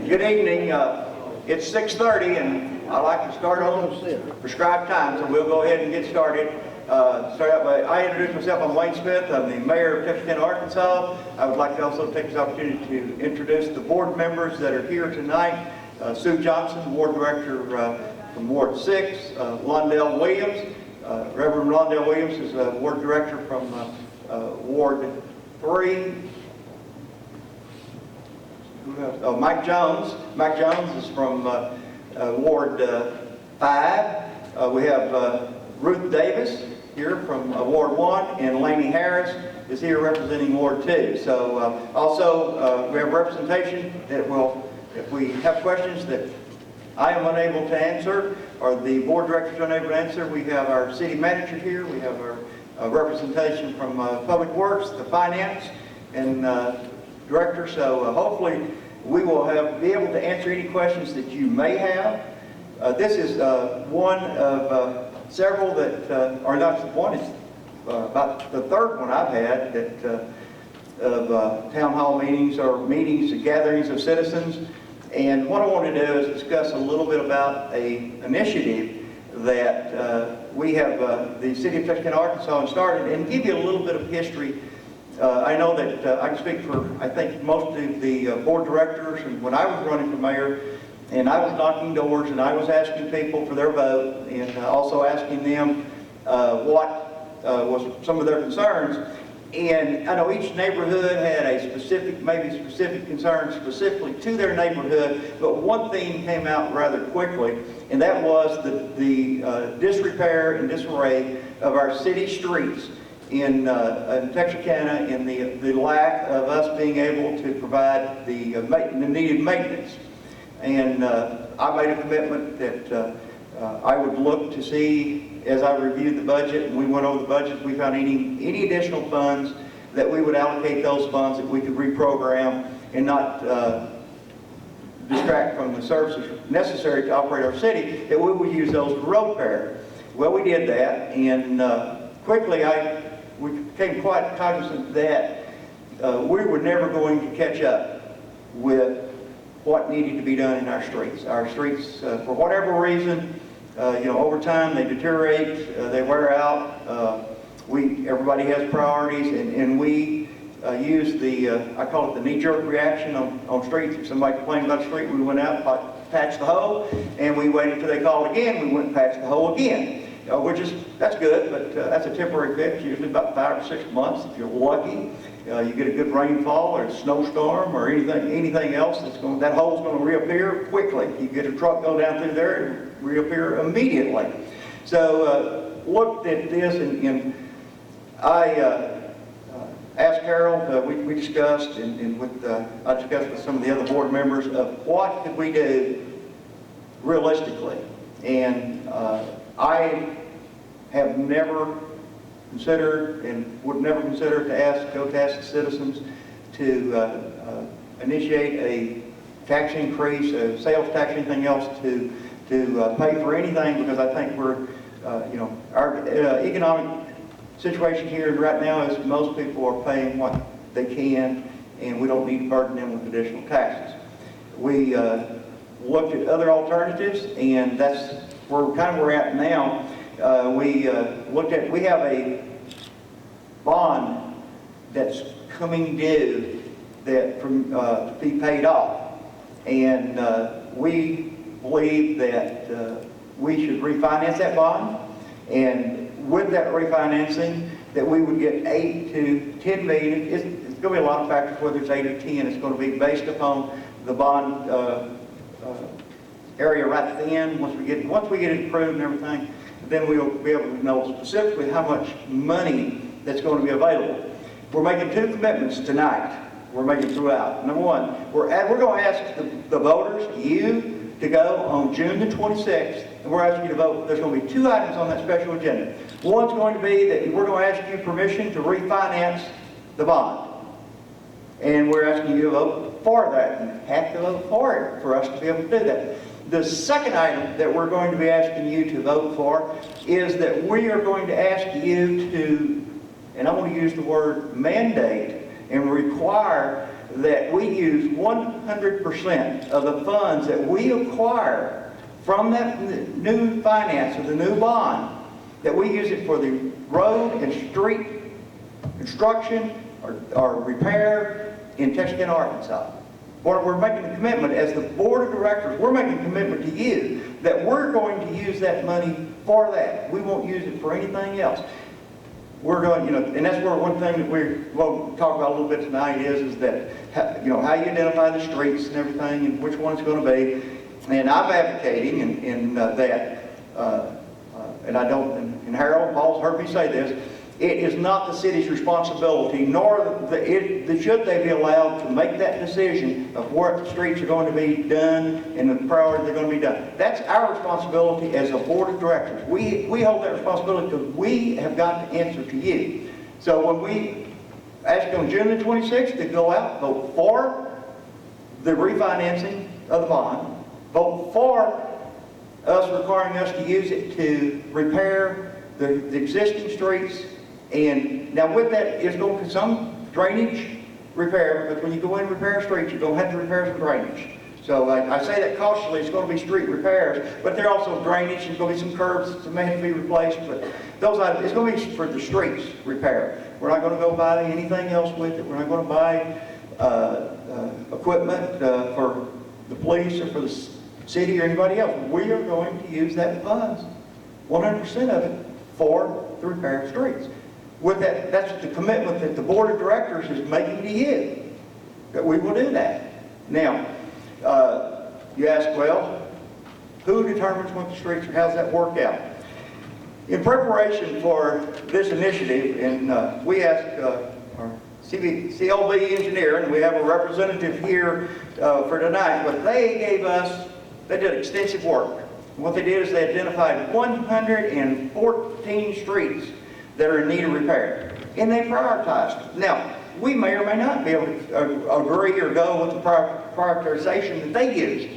Good evening. It's 6:30 and I like to start on prescribed time, so we'll go ahead and get started. I introduce myself. I'm Wayne Smith. I'm the mayor of Texarkana, Arkansas. I would like to also take this opportunity to introduce the board members that are here tonight. Sue Johnson, Ward Director from Ward 6. Londell Williams. Reverend Londell Williams is a Ward Director from Ward 3. Oh, Mike Jones. Mike Jones is from Ward 5. We have Ruth Davis here from Ward 1, and Laney Harris is here representing Ward 2. So also we have representation that will, if we have questions that I am unable to answer or the board director is unable to answer, we have our city manager here. We have our representation from Public Works, the finance, and director. So hopefully we will be able to answer any questions that you may have. This is one of several that are not one. It's about the third one I've had that of town hall meetings or meetings, gatherings of citizens. And what I want to do is discuss a little bit about an initiative that we have the city of Texarkana, Arkansas started, and give you a little bit of history. I know that I can speak for, I think, most of the board directors, and when I was running for mayor, and I was knocking doors and I was asking people for their vote and also asking them what was some of their concerns. And I know each neighborhood had a specific, maybe specific concern specifically to their neighborhood, but one theme came out rather quickly, and that was the disrepair and disarray of our city streets in Texarkana, and the lack of us being able to provide the needed maintenance. And I made a commitment that I would look to see, as I reviewed the budget and we went over the budget, we found any additional funds that we would allocate those funds that we could reprogram and not distract from the services necessary to operate our city, that we would use those for road repair. Well, we did that, and quickly we became quite cognizant that we were never going to catch up with what needed to be done in our streets. Our streets, for whatever reason, over time they deteriorate, they wear out. Everybody has priorities, and we use I call it the knee-jerk reaction on streets. If somebody complained about the street, we went out, patched the hole, and we waited until they called again. We went and patched the hole again. That's good, but that's a temporary fix, usually about 5 or 6 months if you're lucky. You get a good rainfall or a snowstorm or anything else that hole's going to reappear quickly. You get a truck go down through there and reappear immediately. So looked at this, and I asked Harold. We discussed, and I discussed with some of the other board members of what could we do realistically, and I have never considered and would never consider to go to ask the citizens to initiate a tax increase, a sales tax, anything else to pay for anything, because I think our economic situation here right now is most people are paying what they can, and we don't need to burden them with additional taxes. We looked at other alternatives, and that's where we're at now. We have a bond that's coming due to be paid off, and we believe that we should refinance that bond, and with that refinancing, that we would get 8 to 10 million. It's going to be a lot of factors, whether it's 8 or 10. It's going to be based upon the bond area right then. Once we get it approved and everything, then we'll be able to know specifically how much money that's going to be available. We're making 2 commitments tonight. We're making throughout. Number one, we're going to ask the voters, you, to go on June the 26th, and we're asking you to vote. There's going to be 2 items on that special agenda. One's going to be that we're going to ask you permission to refinance the bond. And we're asking you to vote for that. You have to vote for it for us to be able to do that. The second item that we're going to be asking you to vote for is that we are going to ask you to, and I want to use the word mandate, and require that we use 1 100% of the funds that we acquire from that new finance or the new bond, that we use it for the road and street construction or repair in Texarkana, Arkansas. We're making a commitment as the board of directors, we're making a commitment to you that we're going to use that money for that. We won't use it for anything else. We're going, and that's where one thing that we'll talk about a little bit tonight is that, how you identify the streets and everything and which one it's going to be. And I'm advocating in that, and I don't, and Harold, Paul's heard me say this, it is not the city's responsibility, nor should they be allowed to make that decision of where the streets are going to be done and the priority they're going to be done. That's our responsibility as a board of directors. We hold that responsibility because we have got to answer to you. So when we ask you on June the 26th to go out, vote for the refinancing of the bond, vote for us requiring us to use it to repair the existing streets. And now with that, it's going to be some drainage repair, because when you go in and repair streets, you're going to have to repair some drainage. So I say that cautiously, it's going to be street repairs, but there are also drainage, there's going to be some curbs that may have to be replaced, but those items, it's going to be for the streets repair. We're not going to go buy anything else with it. We're not going to buy equipment for the police or for the city or anybody else. We are going to use that funds, 100% of it, for the repair of streets. With that, that's the commitment that the board of directors is making to you, that we will do that. Now, you ask, well, who determines what the streets are? How does that work out? In preparation for this initiative, and we asked our CLB engineer, and we have a representative here for tonight, but they did extensive work. What they did is they identified 114 streets that are in need of repair, and they prioritized. Now, we may or may not be able to agree or go with the prioritization that they used,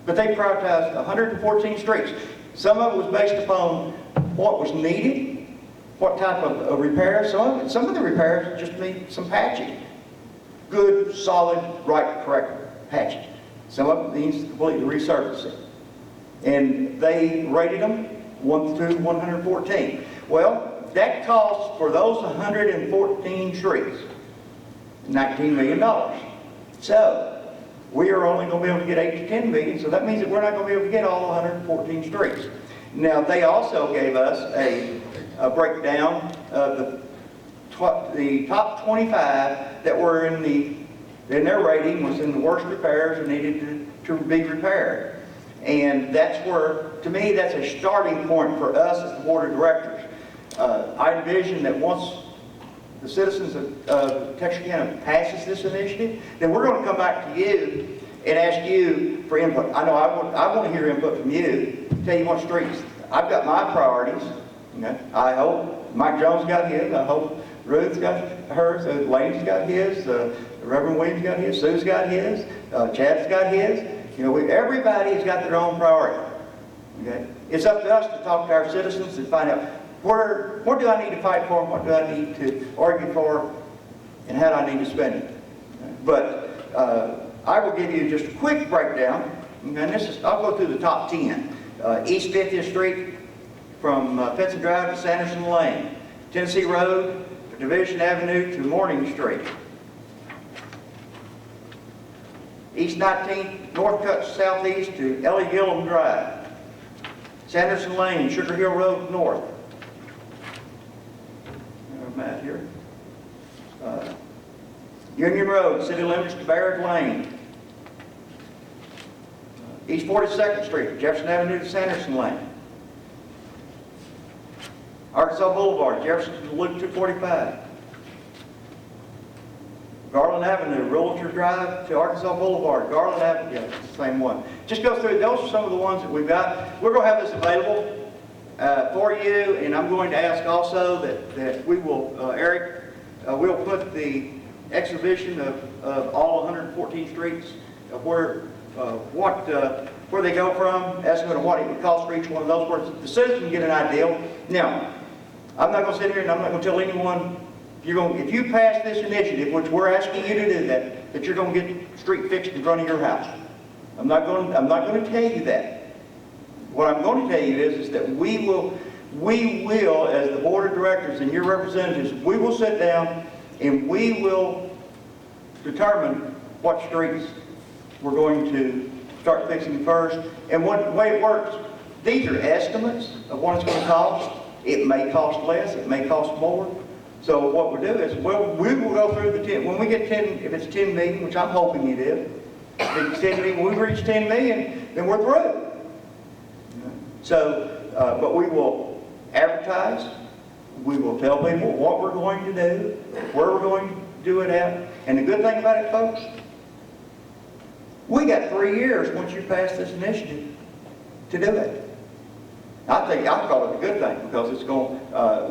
but they prioritized 114 streets. Some of it was based upon what was needed, what type of repair. Some of the repairs just need some patching. Good, solid, right, correct patching. Some of it needs completely resurfacing. And they rated them 1 through 114. Well, that costs for those 114 streets $19 million. So we are only going to be able to get 8 to 10 million, so that means that we're not going to be able to get all 114 streets. Now, they also gave us a breakdown of the top 25 that were in their rating was in the worst repairs and needed to be repaired. And that's where, to me, that's a starting point for us as the board of directors. I envision that once the citizens of Texarkana passes this initiative, then we're going to come back to you and ask you for input. I know I want to hear input from you. Tell you what streets. I've got my priorities. Okay? I hope Mike Jones got his. I hope Ruth's got hers. Lane's got his. Reverend Williams got his. Sue's got his. Chad's got his. Everybody's got their own priority. Okay? It's up to us to talk to our citizens and find out what do I need to fight for, and what do I need to argue for, and how do I need to spend it. But I will give you just a quick breakdown. And I'll go through the top 10. East 50th Street from Fenton Drive to Sanderson Lane. Tennessee Road, Division Avenue to Morning Street. East 19th, North Cut Southeast to Ellie Gillum Drive. Sanderson Lane, Sugar Hill Road North. Map here. Union Road, city limits to Baird Lane. East 42nd Street, Jefferson Avenue to Sanderson Lane. Arkansas Boulevard, Jefferson to Loop 245. Garland Avenue, Realtor Drive to Arkansas Boulevard. Garland Avenue, yeah, it's the same one. Just go through, those are some of the ones that we've got. We're going to have this available for you, and I'm going to ask also that we will, Eric, we'll put the exhibition of all 114 streets, where they go from, estimate of what it would cost for each one of those, where the citizens can get an idea. Now, I'm not going to sit here and I'm not going to tell anyone, if you pass this initiative, which we're asking you to do that you're going to get street fixed in front of your house. I'm not going to tell you that. What I'm going to tell you is that we will, as the board of directors and your representatives, we will sit down and we will determine what streets we're going to start fixing first. And the way it works, these are estimates of what it's going to cost. It may cost less, it may cost more. So what we'll do is, well, we will go through the 10, when we get 10, if it's 10 million, which I'm hoping it is, if it's 10 million, when we reach 10 million, then we're through. So, but we will advertise, we will tell people what we're going to do, where we're going to do it at. And the good thing about it, folks, we got 3 years once you pass this initiative to do it. I call it a good thing because it's going.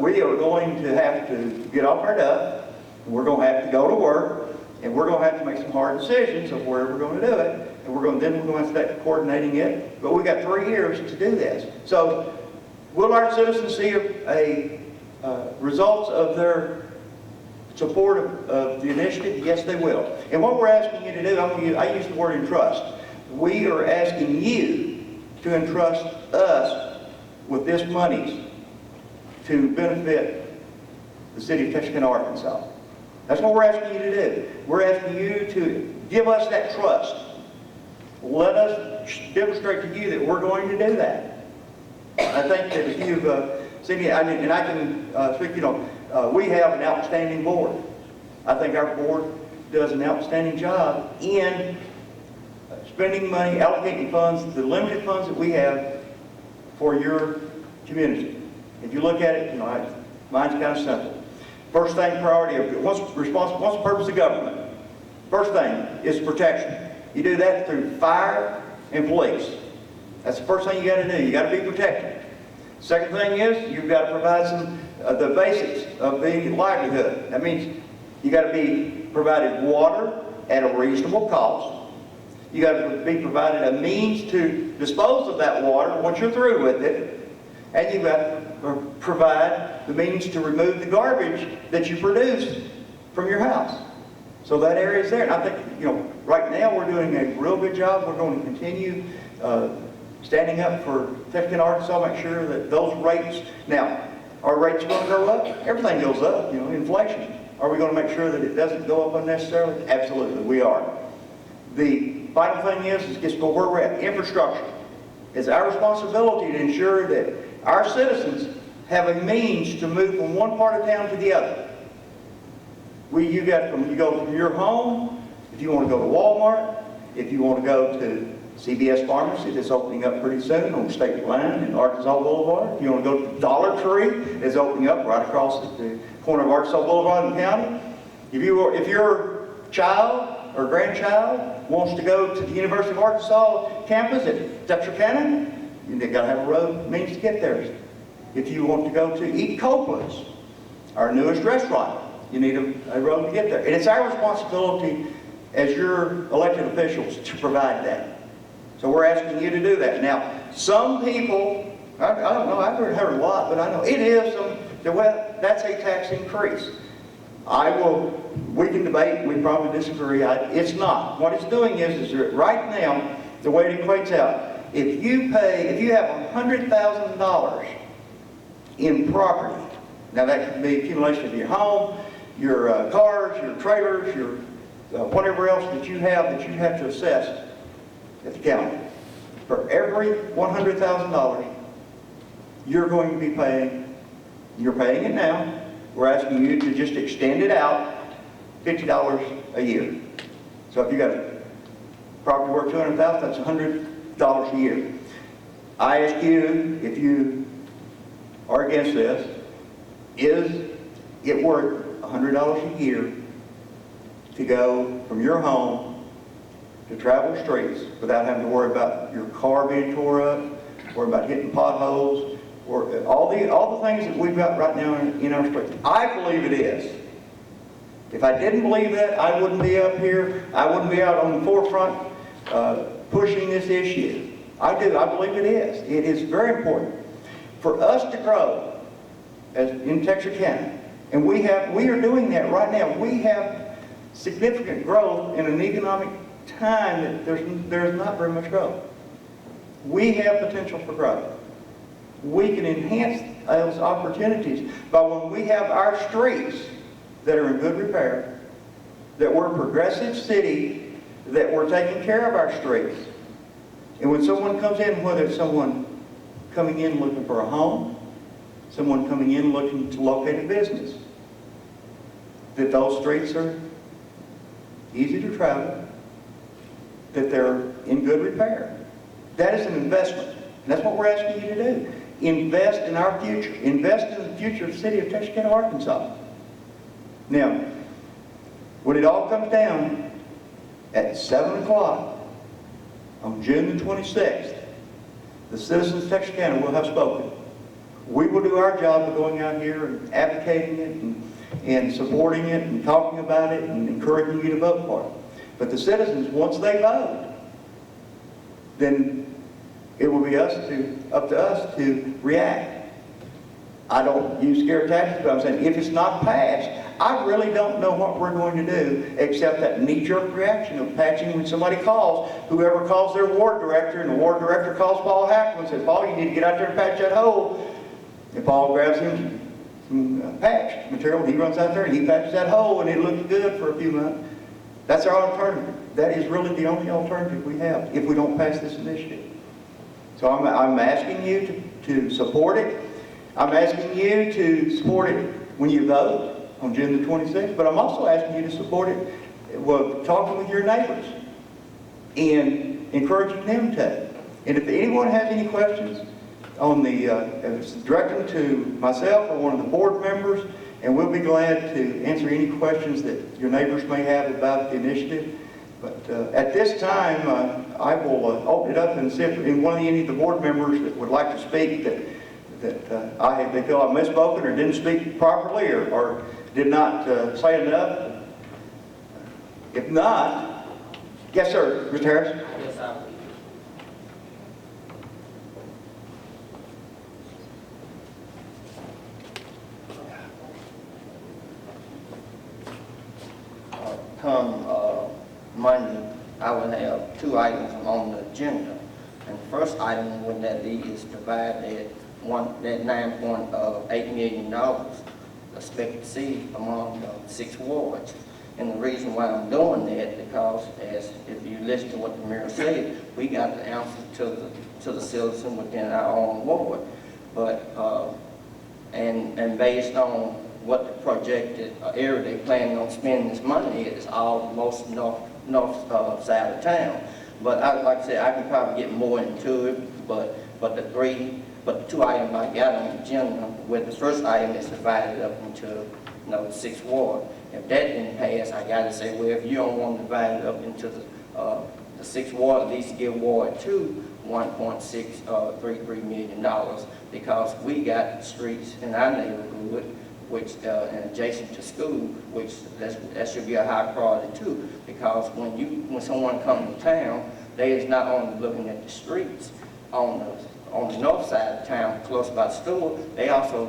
We are going to have to get off our duff. We're going to have to go to work, and we're going to have to make some hard decisions of where we're going to do it. And then we're going to start coordinating it. But we got 3 years to do this. So, will our citizens see results of their support of the initiative? Yes, they will. And what we're asking you to do, I use the word entrust. We are asking you to entrust us with this money to benefit the city of Texarkana, Arkansas. That's what we're asking you to do. We're asking you to give us that trust. Let us demonstrate to you that we're going to do that. I think that if you've seen it, and I can speak, we have an outstanding board. I think our board does an outstanding job in spending money, allocating funds, the limited funds that we have for your community. If you look at it, mine's kind of simple. First thing, priority, what's the purpose of government? First thing is protection. You do that through fire and police. That's the first thing you got to do. You got to be protected. Second thing is you've got to provide the basics of the livelihood. That means you got to be provided water at a reasonable cost. You got to be provided a means to dispose of that water once you're through with it, and you've got to provide the means to remove the garbage that you produce from your house. So that area is there. And I think, right now we're doing a real good job. We're going to continue standing up for Texarkana, Arkansas, make sure that those rates, now, are rates going to go up? Everything goes up, inflation. Are we going to make sure that it doesn't go up unnecessarily? Absolutely, we are. The final thing is just go where we're at. Infrastructure. It's our responsibility to ensure that our citizens have a means to move from one part of town to the other. You go from your home, if you want to go to Walmart, if you want to go to CVS Pharmacy that's opening up pretty soon on State Line and Arkansas Boulevard. If you want to go to Dollar Tree that's opening up right across the corner of Arkansas Boulevard and County. If your child or grandchild wants to go to the University of Arkansas campus at Texarkana, you've got to have a road means to get there. If you want to go to eat Copeland's, our newest restaurant, you need a road to get there. And it's our responsibility as your elected officials to provide that. So we're asking you to do that. Now, some people, I don't know, I've heard a lot, but I know it is, well, that's a tax increase. We can debate, we probably disagree. It's not. What it's doing is that right now, the way it equates out, if you have $100,000 in property, now that could be accumulation of your home, your cars, your trailers, your whatever else that you have to assess at the county. For every $100,000, you're going to be paying, you're paying it now, we're asking you to just extend it out $50 a year. So if you got a property worth $200,000, that's $100 a year. I ask you, if you are against this, is it worth $100 a year to go from your home to travel streets without having to worry about your car being tore up, worry about hitting potholes, or all the things that we've got right now in our streets? I believe it is. If I didn't believe that, I wouldn't be up here. I wouldn't be out on the forefront pushing this issue. I do. I believe it is. It is very important for us to grow in Texarkana. And we are doing that right now. We have significant growth in an economic time that there's not very much growth. We have potential for growth. We can enhance those opportunities by when we have our streets that are in good repair, that we're a progressive city, that we're taking care of our streets. And when someone comes in, whether it's someone coming in looking for a home, someone coming in looking to locate a business, that those streets are easy to travel, that they're in good repair. That is an investment. And that's what we're asking you to do. Invest in our future. Invest in the future of the city of Texarkana, Arkansas. Now, when it all comes down, at 7 o'clock on June the 26th, the citizens of Texarkana will have spoken. We will do our job of going out here and advocating it and supporting it and talking about it and encouraging you to vote for it. But the citizens, once they vote, then it will be up to us to react. I don't use scare tactics, but I'm saying if it's not passed, I really don't know what we're going to do except that knee-jerk reaction of patching when somebody calls, whoever calls their ward director, and the ward director calls Paul Hackman and says, Paul, you need to get out there and patch that hole. And Paul grabs him some patch material, and he runs out there and he patches that hole, and it looks good for a few months. That's our alternative. That is really the only alternative we have if we don't pass this initiative. So I'm asking you to support it. I'm asking you to support it when you vote on June the 26th, but I'm also asking you to support it talking with your neighbors and encouraging them to. And if anyone has any questions on direct them to myself or one of the board members, and we'll be glad to answer any questions that your neighbors may have about the initiative. But at this time, I will open it up and see if any of the board members that would like to speak that they feel I've misspoken or didn't speak properly or did not say enough. If not, yes, sir, Mr. Harris. Yes, I will. Come Monday, I will have 2 items on the agenda. And the first item would that be is divide that $9.8 million expected to see among 6 wards. And the reason why I'm doing that, because as if you listen to what the mayor said, we got the answer to the citizen within our own ward. But and based on what the projected area they planning on spending this money is all most north side of town. But like I said, I can probably get more into it. But the 2 items I got on the agenda, where the first item is divided up into 6 wards. If that didn't pass, I got to say, well, if you don't want to divide it up into the 6 wards, at least give Ward 2 $1.633 million, because we got streets in our neighborhood which and adjacent to school, which that should be a high priority too, because when someone comes to town, they is not only looking at the streets on the north side of town, close by the store, they also